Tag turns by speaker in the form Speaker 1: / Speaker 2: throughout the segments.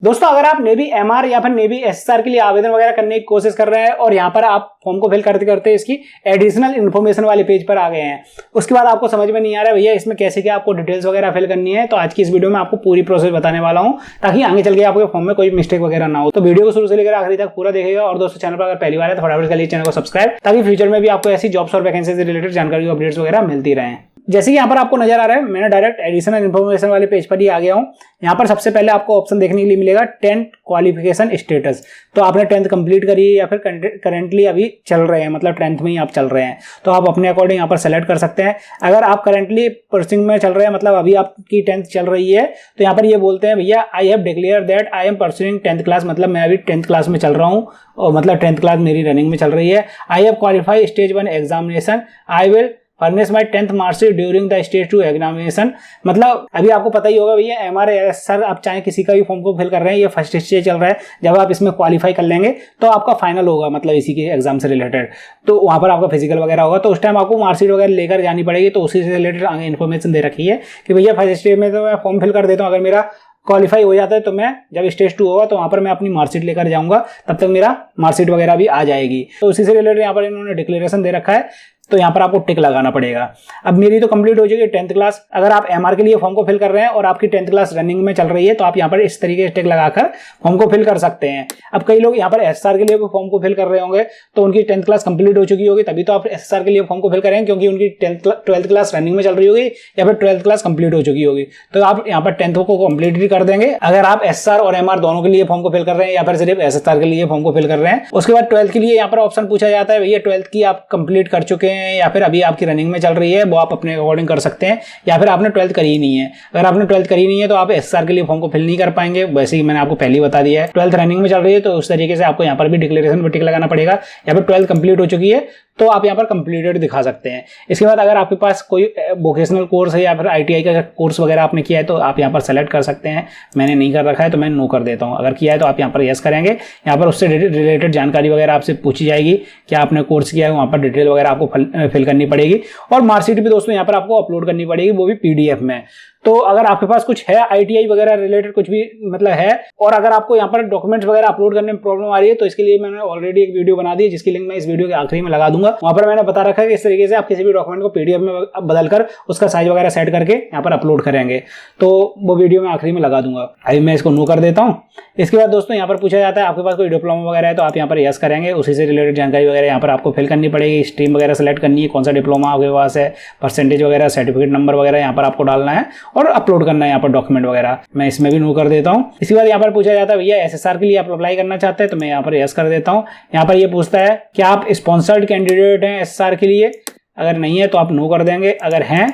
Speaker 1: दोस्तों अगर आप नेवी एमआर या फिर नेवी एसएसआर के लिए आवेदन वगैरह करने की कोशिश कर रहे हैं और यहाँ पर आप फॉर्म को फिल करते करते इसकी एडिशनल इन्फॉर्मेशन वाले पेज पर आ गए हैं, उसके बाद आपको समझ में नहीं आ रहा है भैया इसमें कैसे क्या आपको डिटेल्स वगैरह फिल करनी है, तो आज की इस वीडियो में आपको पूरी प्रोसेस बताने वाला हूँ ताकि आगे चल के आपके फॉर्म में कोई मिस्टेक वगैरह ना हो। तो वीडियो को शुरू से लेकर आखिरी तक पूरा देखिएगा। और दोस्तों चैनल पर अगर पहली बार है तो फटाफट कर लीजिए चैनल को सब्सक्राइब, ताकि फ्यूचर में भी आपको ऐसी जॉब्स और वैकेंसी से रिलेटेड जानकारी अपडेट्स वगैरह मिलती रहे। जैसे कि यहाँ पर आपको नजर आ रहा है, मैंने डायरेक्ट एडिशनल इन्फॉर्मेशन वाले पेज पर ही आ गया हूँ। यहाँ पर सबसे पहले आपको ऑप्शन देखने के लिए मिलेगा 10th क्वालिफिकेशन स्टेटस। तो आपने 10th कंप्लीट करी है या फिर करंटली अभी चल रहे हैं, मतलब 10th में ही आप चल रहे हैं, तो आप अपने अकॉर्डिंग यहाँ पर सेलेक्ट कर सकते हैं। अगर आप करंटली परस्यूइंग में चल रहे हैं, मतलब अभी आपकी 10th चल रही है, तो यहाँ पर ये बोलते हैं भैया I have declare that I am pursuing 10th class, मतलब मैं अभी 10th क्लास में चल रहा हूँ और मतलब 10th क्लास मेरी रनिंग में चल रही है। I have qualify stage 1 examination, I will furnish my 10th marksheet during the stage 2 examination. मतलब अभी आपको पता ही होगा भैया एमआर सर आप चाहे किसी का भी फॉर्म को फिल कर रहे हैं, ये फर्स्ट स्टेज चल रहा है, जब आप इसमें क्वालिफाई कर लेंगे तो आपका फाइनल होगा, मतलब इसी के एग्जाम से रिलेटेड, तो वहाँ पर आपका फिजिकल वगैरह होगा, तो उस टाइम आपको मार्कशीट वगैरह लेकर जानी पड़ेगी। तो उसी से रिलेटेड आगे इन्फॉर्मेशन दे रखी है कि भैया फर्स्ट स्टेज में तो मैं फॉर्म फिल कर देता हूँ, अगर मेरा क्वालिफाई हो जाता है तो मैं जब स्टेज 2 होगा तो वहां पर मैं अपनी मार्कशीट लेकर जाऊंगा, तब तक मेरा मार्कशीट वगैरह भी आ जाएगी। तो उसी से रिलेटेड यहाँ पर इन्होंने डिक्लेरेशन दे रखा है, तो यहाँ पर आपको टिक लगाना पड़ेगा। अब मेरी तो कंप्लीट हो चुकी है 10th क्लास। अगर आप एमआर के लिए फॉर्म को फिल कर रहे हैं और आपकी 10th क्लास रनिंग में चल रही है, तो आप यहाँ पर इस तरीके से टिक लगाकर फॉर्म को फिल कर सकते हैं। अब कई लोग यहाँ पर एसएसआर के लिए फॉर्म को फिल कर रहे होंगे, तो उनकी 10th क्लास कंप्लीट हो चुकी होगी, तभी तो आप एसएसआर के लिए फॉर्म को फिल करेंगे, क्योंकि उनकी 12th क्लास रनिंग में चल रही होगी या फिर 12th क्लास कंप्लीट हो चुकी होगी, तो आप यहाँ पर 10th को कंप्लीट भी कर देंगे। अगर आप एसएसआर और एमआर दोनों के लिए फॉर्म को फिल कर रहे हैं या फिर सिर्फ एसएसआर के लिए फॉर्म को फिल कर रहे हैं। उसके बाद 12th के लिए यहाँ पर ऑप्शन पूछा जाता है भैया 12th की आप कंप्लीट कर चुके हैं या फिर अभी आपकी रनिंग में चल रही है, वो आप अपने अकॉर्डिंग कर सकते हैं, या फिर आपने 12th करी ही नहीं है। अगर आपने 12th करी नहीं है तो आप एसएसआर के लिए फॉर्म को फिल नहीं कर पाएंगे, वैसे ही मैंने आपको पहले ही बता दिया है। 12th रनिंग में चल रही है तो उस तरीके से आपको यहाँ पर भी डिक्लेरेशन पर टिक लगाना पड़ेगा। या फिर 12th कंप्लीट हो चुकी है तो आप यहाँ पर कंप्लीटेड दिखा सकते हैं। इसके बाद अगर आपके पास कोई वोकेशनल कोर्स है या फिर आईटीआई का कोर्स वगैरह आपने किया है तो आप यहाँ पर सेलेक्ट कर सकते हैं। मैंने नहीं कर रखा है तो मैं नो कर देता हूँ। अगर किया है तो आप यहाँ पर यस करेंगे। यहाँ पर उससे रिलेटेड जानकारी वगैरह आपसे पूछी जाएगी, क्या आपने कोर्स किया है, वहाँ पर डिटेल वगैरह आपको फिल करनी पड़ेगी। और मार्कशीट भी दोस्तों यहाँ पर आपको अपलोड करनी पड़ेगी, वो भी पीडीएफ में। तो अगर आपके पास कुछ है आईटीआई वगैरह रिलेटेड कुछ भी मतलब है, और अगर आपको यहाँ पर डॉक्यूमेंट्स वगैरह अपलोड करने में प्रॉब्लम आ रही है, तो इसके लिए मैंने ऑलरेडी एक वीडियो बना दी है, जिसकी लिंक मैं इस वीडियो के आखिरी में लगा दूंगा। वहां पर मैंने बता रखा है कि इस तरीके से आप किसी भी डॉक्यूमेंट को पीडीएफ में बदलकर उसका साइज वगैरह सेट करके यहाँ पर अपलोड करेंगे, तो वो वीडियो मैं आखिरी में लगा दूंगा। अभी मैं इसको नो कर देता हूँ। इसके बाद दोस्तों यहाँ पर पूछा जाता है आपके पास कोई डिप्लोमा वगैरह है, तो आप यहाँ पर यस करेंगे। उसी से रिलेटेड जानकारी वगैरह यहाँ पर आपको फिल करनी पड़ेगी। स्ट्रीम वगैरह सेलेक्ट करनी है, कौन सा डिप्लोमा आपके पास है, परसेंटेज वगैरह, सर्टिफिकेट नंबर वगैरह यहाँ पर आपको डालना है और अपलोड करना है यहाँ पर डॉक्यूमेंट वगैरह। मैं इसमें भी नो कर देता हूँ। इसके बाद यहाँ पर पूछा जाता है भैया एसएसआर के लिए आप अप्लाई करना चाहते हैं, तो मैं यहाँ पर यस कर देता हूँ। यहाँ पर ये पूछता है कि आप स्पॉन्सर्ड कैंडिडेट हैं एसएसआर के लिए, अगर नहीं है तो आप नो कर देंगे, अगर हैं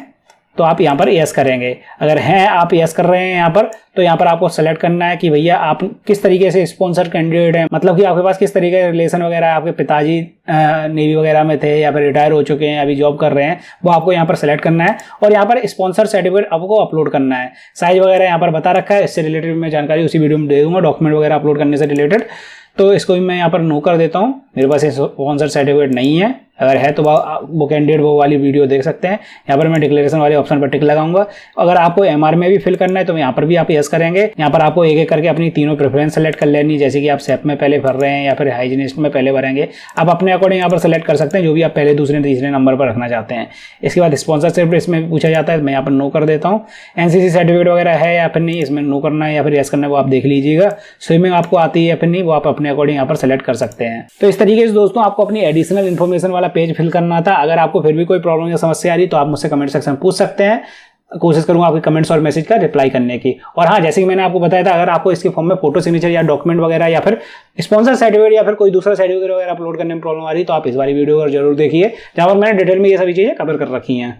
Speaker 1: तो आप यहाँ पर यस करेंगे। अगर हैं आप यस कर रहे हैं यहाँ पर, तो यहाँ पर आपको सेलेक्ट करना है कि भैया आप किस तरीके से स्पॉन्सर कैंडिडेट हैं, मतलब कि आपके पास किस तरीके का रिलेशन वगैरह है, आपके पिताजी नेवी वगैरह में थे या फिर रिटायर हो चुके हैं, अभी जॉब कर रहे हैं, वो आपको यहाँ पर सेलेक्ट करना है। और यहाँ पर स्पॉन्सर सर्टिफिकेट आपको अपलोड करना है। साइज वगैरह यहाँ पर बता रखा है, इससे रिलेटेड मैं जानकारी उसी वीडियो में दे दूंगा, डॉक्यूमेंट वगैरह अपलोड करने से रिलेटेड। तो इसको भी मैं यहाँ पर नो कर देता हूँ। मेरे पास स्पॉन्सर सर्टिफिकेट नहीं है, अगर है तो वो कैंडिडेट वो वाली वीडियो देख सकते हैं। यहाँ पर मैं डिक्लेरेशन वाले ऑप्शन पर टिक लगाऊंगा। अगर आपको एमआर में भी फिल करना है तो यहाँ पर भी आप यस करेंगे। यहाँ पर आपको एक एक करके अपनी तीनों प्रेफरेंस सेलेक्ट कर लेनी, जैसे कि आप सेप में पहले भर रहे हैं या फिर हाइजीनिस्ट में पहले भरेंगे। आप अपने अकॉर्डिंग यहाँ पर सेलेक्ट कर सकते हैं जो भी आप पहले, दूसरे, तीसरे नंबर पर रखना चाहते हैं। इसके बाद स्पॉन्सरशिप इसमें पूछा जाता है, मैं यहाँ पर नो कर देता हूँ। एनसीसी सर्टिफिकेट वगैरह है या फिर नहीं, इसमें नो करना है या फिर यस करना है, वो आप देख लीजिएगा। स्विमिंग आपको आती है या फिर नहीं, वो आप अपने अकॉर्डिंग यहाँ पर सेलेक्ट कर सकते हैं। तो इस तरीके से दोस्तों आपको अपनी एडिशनल इन्फॉर्मेशन वाला पेज फिल करना था। अगर आपको फिर भी कोई प्रॉब्लम या समस्या आ रही तो आप मुझसे कमेंट सेक्शन में पूछ सकते हैं। कोशिश करूंगा आपके कमेंट्स और मैसेज का रिप्लाई करने की। और हाँ, जैसे कि मैंने आपको बताया था, अगर आपको इसके फॉर्म में फोटो सिग्नेचर या डॉक्यूमेंट वगैरह या फिर स्पॉन्सर सर्टिफिकेट या फिर कोई दूसरा सर्टिफिकेट वगैरह अपलोड करने में प्रॉब्लम आ रही है, तो आप इस वाली वीडियो को जरूर देखिए, जहां पर मैंने डिटेल में ये सभी चीजें कवर कर रखी हैं।